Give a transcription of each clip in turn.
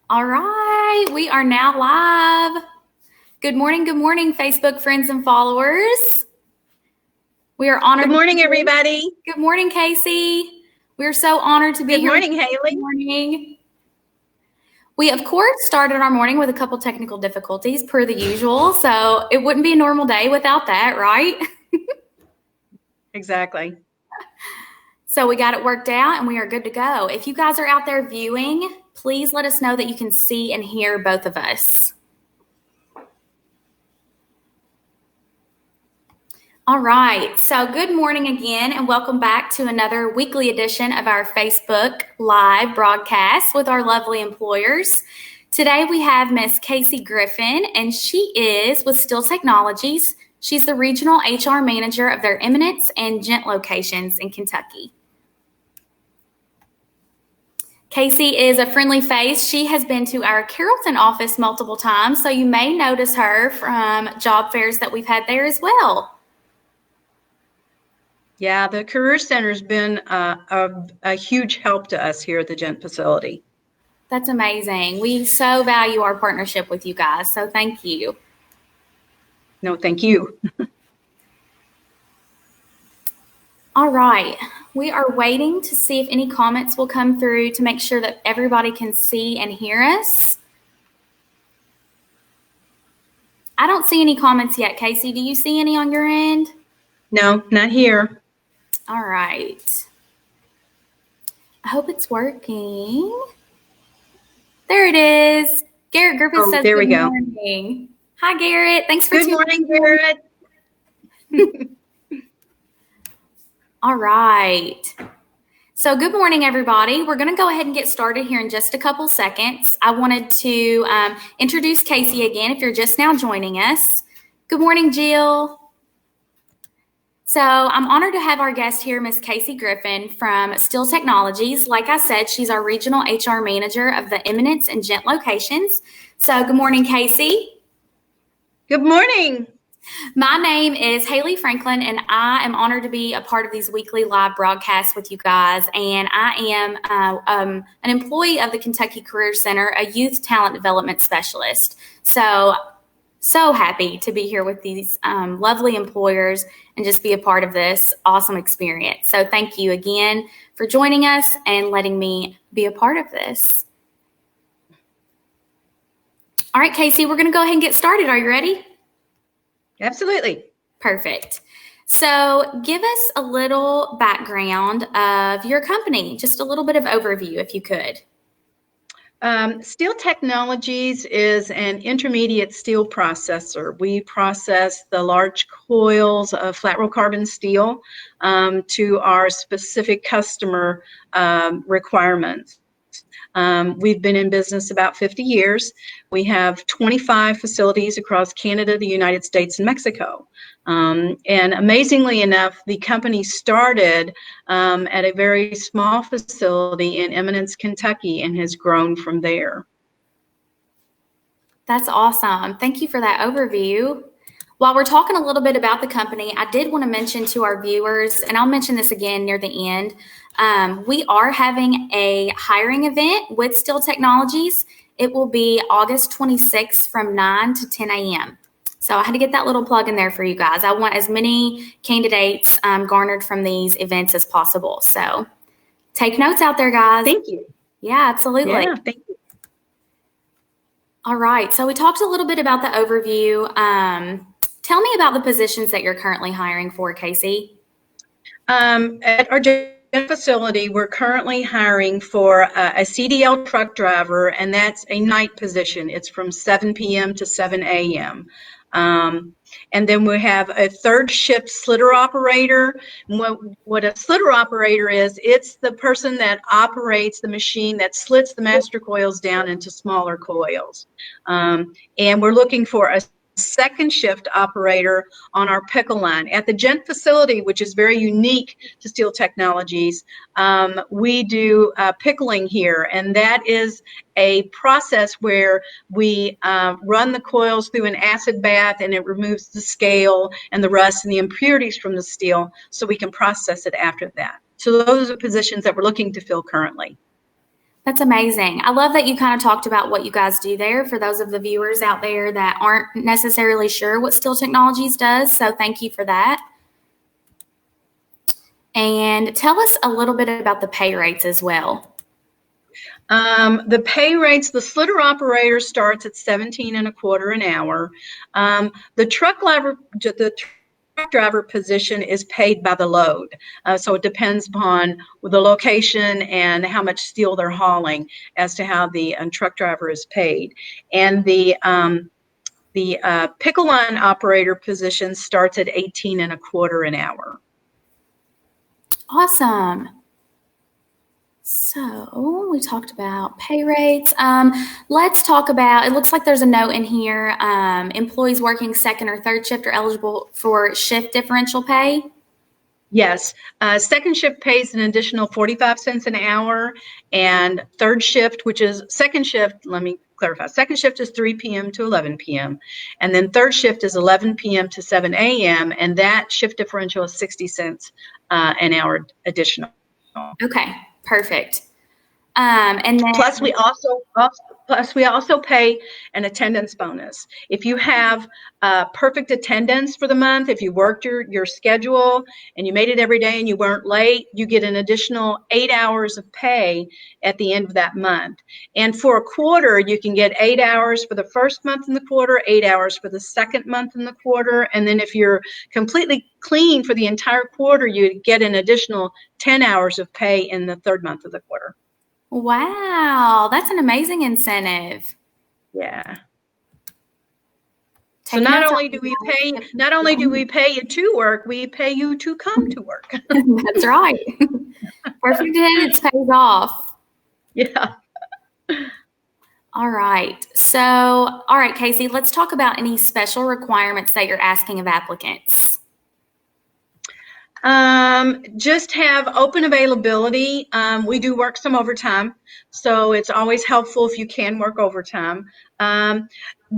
All right, we are now live. Good morning, Facebook friends and followers. We are honored. Good morning, everybody. Good morning, Casey. We are so honored to be Good here. Good morning, Haley. Good morning. We, of course, started our morning with a couple technical difficulties per the usual, so it wouldn't be a normal day without that, right? Exactly. So we got it worked out and we are good to go. If you guys are out there viewing, please let us know that you can see and hear both of us. All right, so good morning again and welcome back to another weekly edition of our Facebook Live broadcast with our lovely employers. Today we have Miss Casey Griffin, and she is with Stihl Technologies. She's the regional HR manager of their Eminence and Gent locations in Kentucky. Casey is a friendly face. She has been to our Carrollton office multiple times, so you may notice her from job fairs that we've had there as well. Yeah, the Career Center has been a huge help to us here at the Gent facility. That's amazing. We so value our partnership with you guys, so thank you. No, thank you. All right, we are waiting to see if any comments will come through to make sure that everybody can see and hear us. I don't see any comments yet, Casey. Do you see any on your end? No, not here. All right. I hope it's working. There it is. Garrett Griffith says there we good go. morning. Hi, Garrett. Thanks for Good morning, Garrett. All right. So good morning, everybody. We're going to go ahead and get started here in just a couple seconds. I wanted to introduce Casey again if you're just now joining us. Good morning, Jill. So I'm honored to have our guest here, Miss Casey Griffin from Stihl Technologies. Like I said, she's our regional HR manager of the Eminence and Gent locations. So good morning, Casey. Good morning. My name is Haley Franklin, and I am honored to be a part of these weekly live broadcasts with you guys. And I am an employee of the Kentucky Career Center, a youth talent development specialist. So happy to be here with these lovely employers and just be a part of this awesome experience. So thank you again for joining us and letting me be a part of this. All right, Casey, we're going to go ahead and get started. Are you ready? Absolutely. Perfect. So give us a little background of your company, just a little bit of overview if you could. Stihl Technologies is an intermediate steel processor. We process the large coils of flat roll carbon steel to our specific customer requirements. We've been in business about 50 years. We have 25 facilities across Canada, the United States, and Mexico. And amazingly enough, the company started at a very small facility in Eminence, Kentucky, and has grown from there. That's awesome. Thank you for that overview. While we're talking a little bit about the company, I did want to mention to our viewers, and I'll mention this again near the end, we are having a hiring event with Stihl Technologies. It will be August 26th from 9 to 10 a.m. So I had to get that little plug in there for you guys. I want as many candidates garnered from these events as possible. So take notes out there, guys. Thank you. Yeah, absolutely. Yeah, thank you. All right. So we talked a little bit about the overview. Tell me about the positions that you're currently hiring for, Casey. At our facility, we're currently hiring for a CDL truck driver, and that's a night position. It's from 7 p.m. to 7 a.m. And then we have a third shift slitter operator. What a slitter operator is, it's the person that operates the machine that slits the master coils down into smaller coils. And we're looking for a second shift operator on our pickle line. At the Gent facility, which is very unique to Stihl Technologies, we do pickling here, and that is a process where we run the coils through an acid bath, and it removes the scale and the rust and the impurities from the steel so we can process it after that. So those are the positions that we're looking to fill currently. That's amazing. I love that you kind of talked about what you guys do there for those of the viewers out there that aren't necessarily sure what Steel Technologies does. So thank you for that. And tell us a little bit about the pay rates as well. The pay rates, the slitter operator starts at 17.25 an hour. The truck driver position is paid by the load. So it depends upon the location and how much steel they're hauling as to how the truck driver is paid. And the pickle line operator position starts at 18.25 an hour. Awesome. So we talked about pay rates. Let's talk about, it looks like there's a note in here, employees working second or third shift are eligible for shift differential pay. Yes, second shift pays an additional 45 cents an hour, and third shift, which is second shift, let me clarify, second shift is 3 p.m. to 11 p.m., and then third shift is 11 p.m. to 7 a.m., and that shift differential is 60 cents an hour additional. Okay, perfect. And then Plus we also pay an attendance bonus. If you have perfect attendance for the month, if you worked your schedule and you made it every day and you weren't late, you get an additional 8 hours of pay at the end of that month. And for a quarter, you can get 8 hours for the first month in the quarter, 8 hours for the second month in the quarter, and then if you're completely clean for the entire quarter, you get an additional 10 hours of pay in the third month of the quarter. wow, that's an amazing incentive. Yeah. So Take not notes only on do we that. pay you to work, we pay you to come to work. That's right. Perfect attendance pays off. Yeah. All right. So, all right, Casey, let's talk about any special requirements that you're asking of applicants. Just have open availability. We do work some overtime, so it's always helpful if you can work overtime.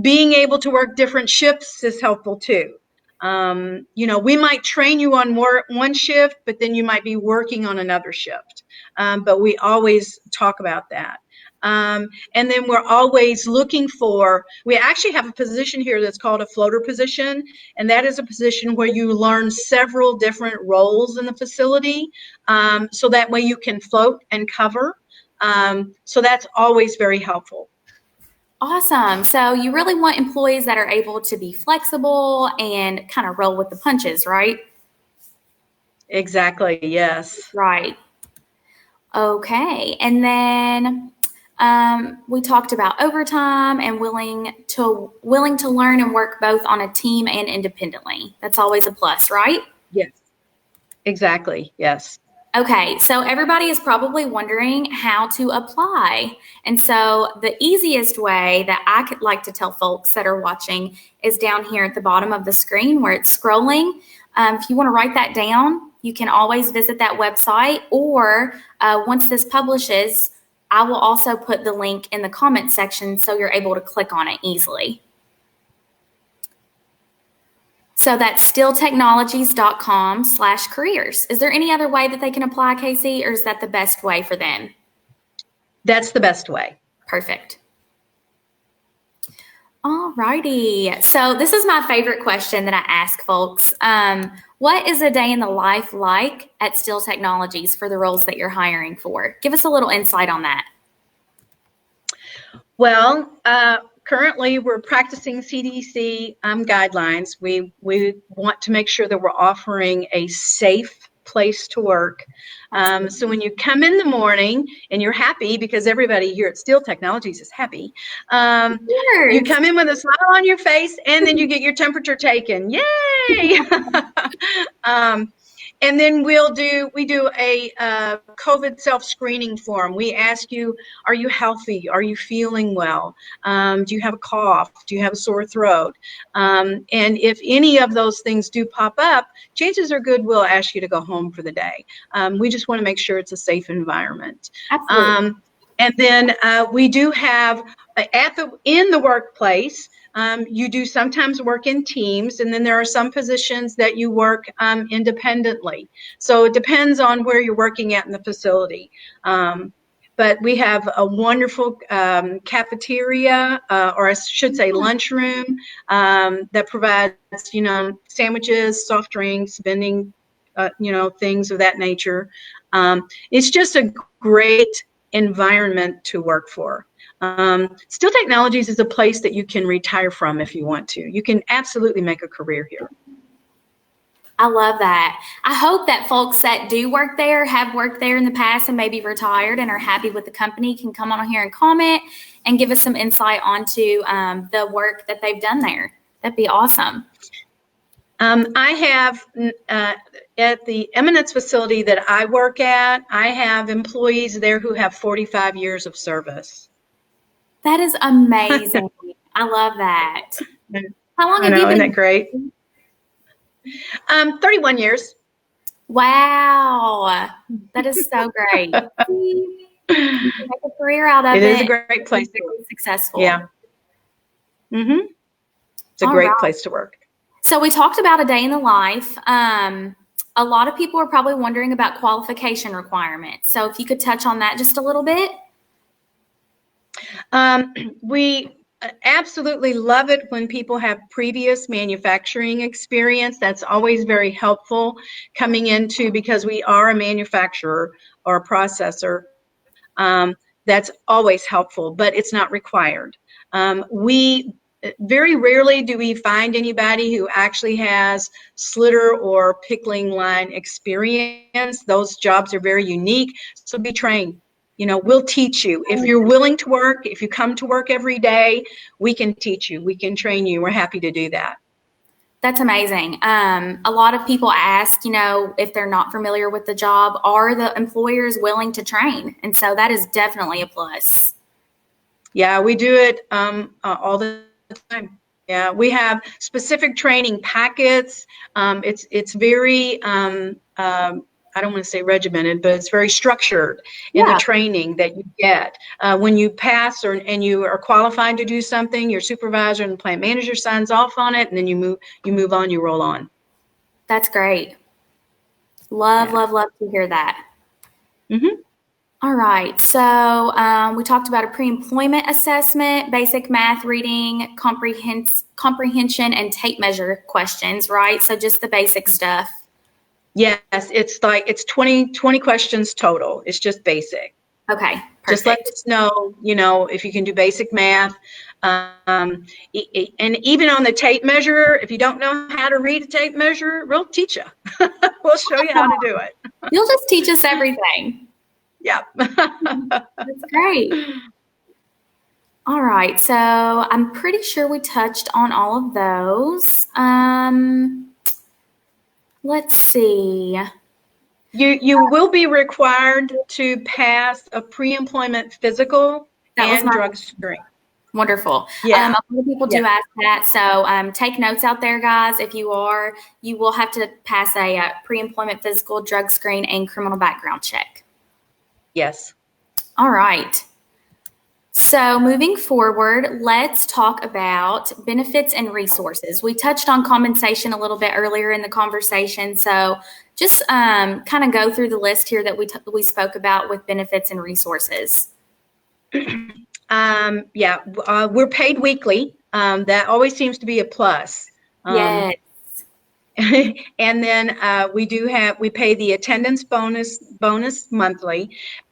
Being able to work different shifts is helpful too. We might train you on one shift, but then you might be working on another shift. But we always talk about that. And then we're always looking we actually have a position here that's called a floater position, and that is a position where you learn several different roles in the facility, so that way you can float and cover. So that's always very helpful. Awesome. So you really want employees that are able to be flexible and kind of roll with the punches, right? Exactly, yes. Right. Okay. And then we talked about overtime and willing to learn and work both on a team and independently. That's always a plus, right? Yes, exactly, yes. Okay, so everybody is probably wondering how to apply. And so the easiest way that I could like to tell folks that are watching is down here at the bottom of the screen where it's scrolling. If you want to write that down, you can always visit that website, or once this publishes, I will also put the link in the comment section so you're able to click on it easily. So that's steeltechnologies.com/careers. Is there any other way that they can apply, Casey, or is that the best way for them? That's the best way. Perfect. All righty. So this is my favorite question that I ask folks. What is a day in the life like at Steel Technologies for the roles that you're hiring for? Give us a little insight on that. Well, currently, we're practicing CDC guidelines. We want to make sure that we're offering a safe place to work. So when you come in the morning and you're happy, because everybody here at Steel Technologies is happy, you come in with a smile on your face, and then you get your temperature taken. Yay! And then we do a COVID self-screening form. We ask you, are you healthy? Are you feeling well? Do you have a cough? Do you have a sore throat? And if any of those things do pop up, chances are good we'll ask you to go home for the day. We just want to make sure it's a safe environment. Absolutely. And then we do have in the workplace, you do sometimes work in teams, and then there are some positions that you work independently. So it depends on where you're working at in the facility. but we have a wonderful cafeteria, or I should say lunchroom, that provides, sandwiches, soft drinks, vending, things of that nature. It's just a great environment to work for. Steel Technologies is a place that you can retire from if you want to. You can absolutely make a career here. I love that. I hope that folks that do work there, have worked there in the past and maybe retired and are happy with the company can come on here and comment and give us some insight onto the work that they've done there. That'd be awesome. I have, at the Eminence facility that I work at, I have employees there who have 45 years of service. That is amazing. I love that. How long have you been? Isn't that great? 31 years. Wow. That is so great. You can make a career out of it. It is a great place to be successful. Yeah. Mm-hmm. It's a great place to work. So we talked about a day in the life. A lot of people are probably wondering about qualification requirements. So if you could touch on that just a little bit. We absolutely love it when people have previous manufacturing experience. That's always very helpful coming into, because we are a manufacturer or a processor. That's always helpful, but it's not required. We very rarely do we find anybody who actually has slitter or pickling line experience. Those jobs are very unique, so be trained. We'll teach you. If you're willing to work, if you come to work every day, we can teach you. We can train you. We're happy to do that. That's amazing. A lot of people ask, if they're not familiar with the job, are the employers willing to train? And so that is definitely a plus. Yeah, we do it all the time. Yeah, we have specific training packets. It's very I don't want to say regimented, but it's very structured in the training that you get. When you pass and you are qualified to do something, your supervisor and plant manager signs off on it, and then you move on, you roll on. That's great. Love to hear that. Mm-hmm. All right. So we talked about a pre-employment assessment, basic math, reading, comprehension, and tape measure questions, right? So just the basic stuff. Yes, it's 20 questions total. It's just basic. Okay, perfect. Just let us know, if you can do basic math. And even on the tape measure, if you don't know how to read a tape measure, we'll teach you. We'll show you how to do it. You'll just teach us everything. Yeah. That's great. All right, so I'm pretty sure we touched on all of those. Let's see. You will be required to pass a pre-employment physical and drug screen. Wonderful. Yeah. A lot of people do ask that, so take notes out there, guys. If you will have to pass a pre-employment physical, drug screen, and criminal background check. Yes. All right. So moving forward, let's talk about benefits and resources. We touched on compensation a little bit earlier in the conversation, so just kind of go through the list here that we spoke about with benefits and resources. We're paid weekly. That always seems to be a plus. Yes. And then we pay the attendance bonus monthly.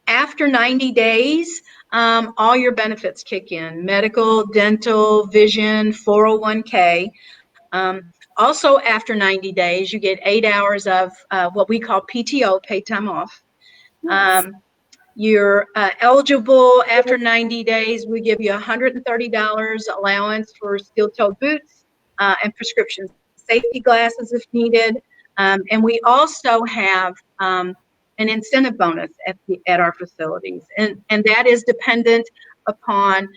After 90 days, all your benefits kick in: medical, dental, vision, 401k. Also, after 90 days, you get 8 hours of what we call PTO, paid time off. Nice. You're eligible after 90 days. We give you $130 allowance for steel-toed boots and prescription safety glasses if needed. And we also have an incentive bonus at our facilities, and that is dependent upon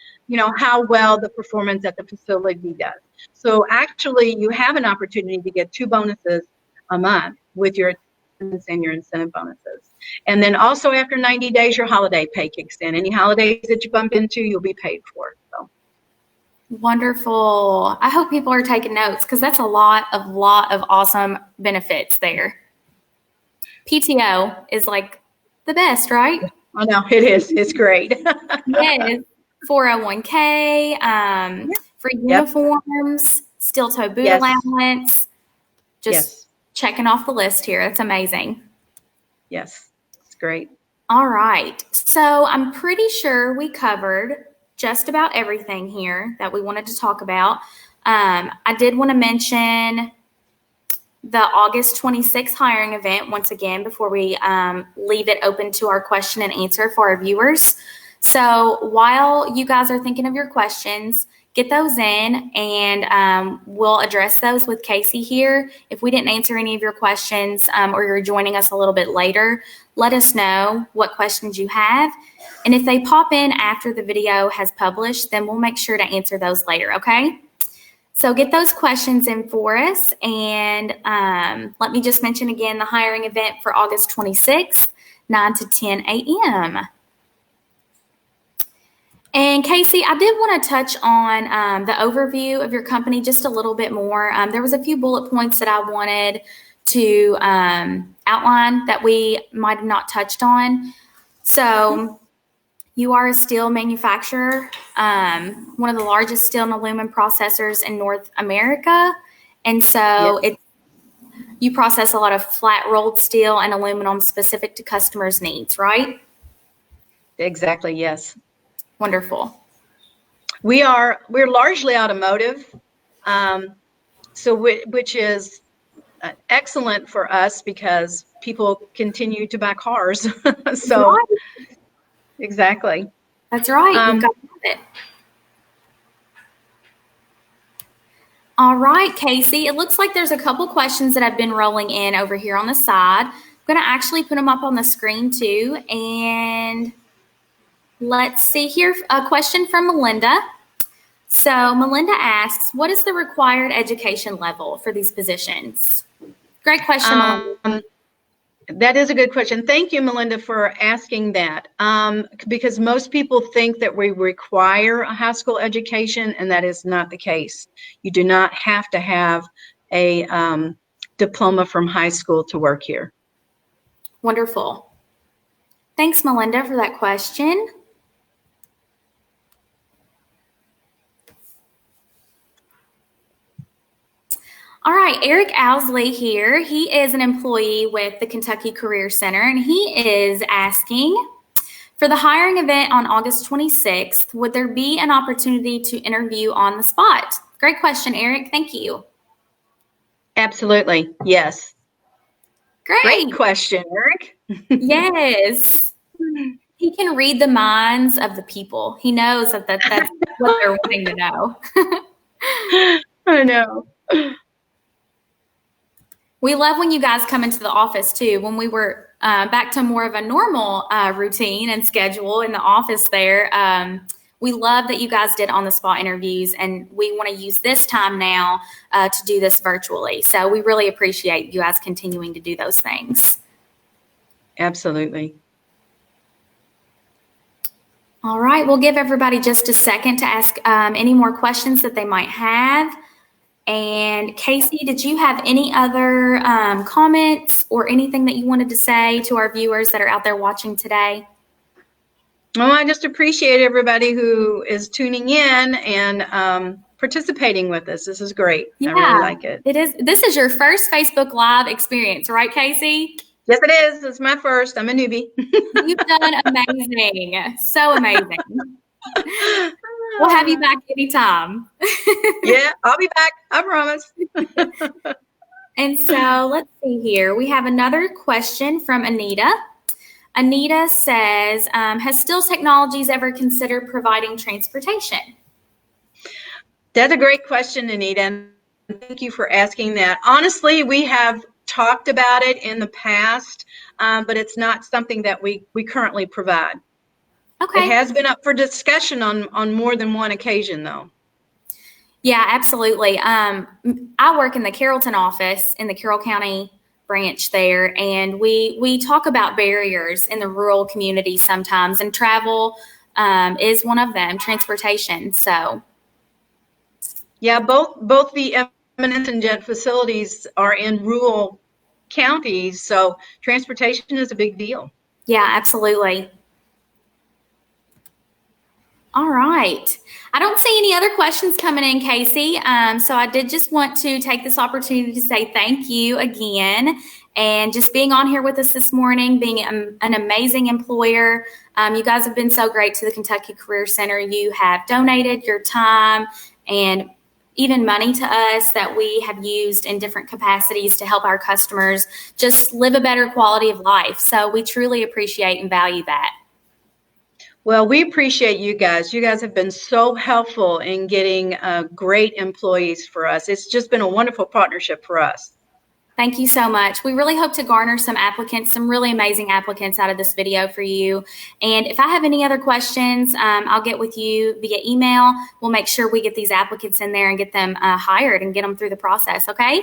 how well the performance at the facility does. So actually, you have an opportunity to get 2 bonuses a month with your attendance and your incentive bonuses. And then also after 90 days, your holiday pay kicks in. Any holidays that you bump into, you'll be paid for. So. Wonderful. I hope people are taking notes, because that's a lot of awesome benefits there. PTO is like the best, right? I know, it is. It's great. Yes, 401k, free Yep. uniforms, steel toe boot Yes. allowance. Just Yes. checking off the list here. That's amazing. Yes. It's great. All right. So I'm pretty sure we covered just about everything here that we wanted to talk about. I did want to mention the August 26th hiring event once again before we leave it open to our question and answer for our viewers. So while you guys are thinking of your questions, get those in and we'll address those with Casey here. If we didn't answer any of your questions or you're joining us a little bit later, let us know what questions you have. And if they pop in after the video has published, then we'll make sure to answer those later, okay? So get those questions in for us. And let me just mention again the hiring event for August 26th, 9 to 10 a.m. And Casey, I did want to touch on the overview of your company just a little bit more. There was a few bullet points that I wanted to outline that we might have not touched on. So you are a steel manufacturer, one of the largest steel and aluminum processors in North America. And so you process a lot of flat rolled steel and aluminum specific to customers' needs, right? Exactly. Yes. Wonderful. We're largely automotive, which is excellent for us because people continue to buy cars. So Right. exactly. That's right. You've got it. All right, Casey, it looks like there's a couple questions that have been rolling in over here on the side. I'm going to actually put them up on the screen too. And let's see here, a question from Melinda. So Melinda asks, what is the required education level for these positions? Great question, Melinda. That is a good question. Thank you, Melinda, for asking that. Because most people think that we require a high school education, and that is not the case. You do not have to have a diploma from high school to work here. Wonderful. Thanks, Melinda, for that question. All right, Eric Owsley here. He is an employee with the Kentucky Career Center, and he is asking, for the hiring event on August 26th, would there be an opportunity to interview on the spot? Great question, Eric. Thank you. Absolutely. Yes. Great question, Eric. Yes. He can read the minds of the people. He knows that that's what they're wanting to know. I know. We love when you guys come into the office too. When we were back to more of a normal routine and schedule in the office there, we love that you guys did on the spot interviews, and we want to use this time now to do this virtually. So we really appreciate you guys continuing to do those things. Absolutely. All right, we'll give everybody just a second to ask any more questions that they might have. And Casey, did you have any other comments or anything that you wanted to say to our viewers that are out there watching today? Well, I just appreciate everybody who is tuning in and participating with us. This is great. Yeah, I really like it. It is. This is your first Facebook Live experience, right, Casey? Yes, it is. It's my first. I'm a newbie. You've done amazing. So amazing. We'll have you back anytime. Yeah, I'll be back. I promise. And so let's see here. We have another question from Anita. Anita says, has Steel Technologies ever considered providing transportation? That's a great question, Anita. And thank you for asking that. Honestly, we have talked about it in the past, but it's not something that we currently provide. Okay. It has been up for discussion on more than one occasion, though. Yeah, absolutely. I work in the Carrollton office in the Carroll County branch there, and we talk about barriers in the rural community sometimes, and travel is one of them, transportation. So, yeah, both the Eminence and Gent facilities are in rural counties, so transportation is a big deal. Yeah, absolutely. All right. I don't see any other questions coming in, Casey. So I did just want to take this opportunity to say thank you again and just being on here with us this morning, being an amazing employer. You guys have been so great to the Kentucky Career Center. You have donated your time and even money to us that we have used in different capacities to help our customers just live a better quality of life. So we truly appreciate and value that. Well, we appreciate you guys. You guys have been so helpful in getting great employees for us. It's just been a wonderful partnership for us. Thank you so much. We really hope to garner some applicants, some really amazing applicants out of this video for you. And if I have any other questions, I'll get with you via email. We'll make sure we get these applicants in there and get them hired and get them through the process, okay?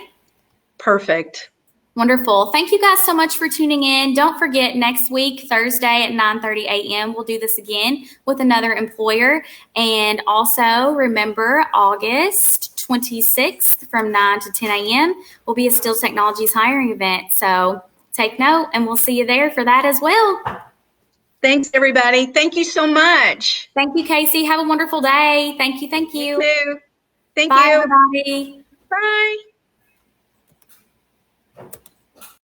Perfect. Wonderful. Thank you guys so much for tuning in. Don't forget, next week, Thursday at 9:30 a.m., we'll do this again with another employer. And also remember, August 26th from 9 to 10 a.m. will be a Steel Technologies hiring event. So take note, and we'll see you there for that as well. Thanks, everybody. Thank you so much. Thank you, Casey. Have a wonderful day. Thank you. Thank you. You too. Thank Bye, you. everybody. Bye.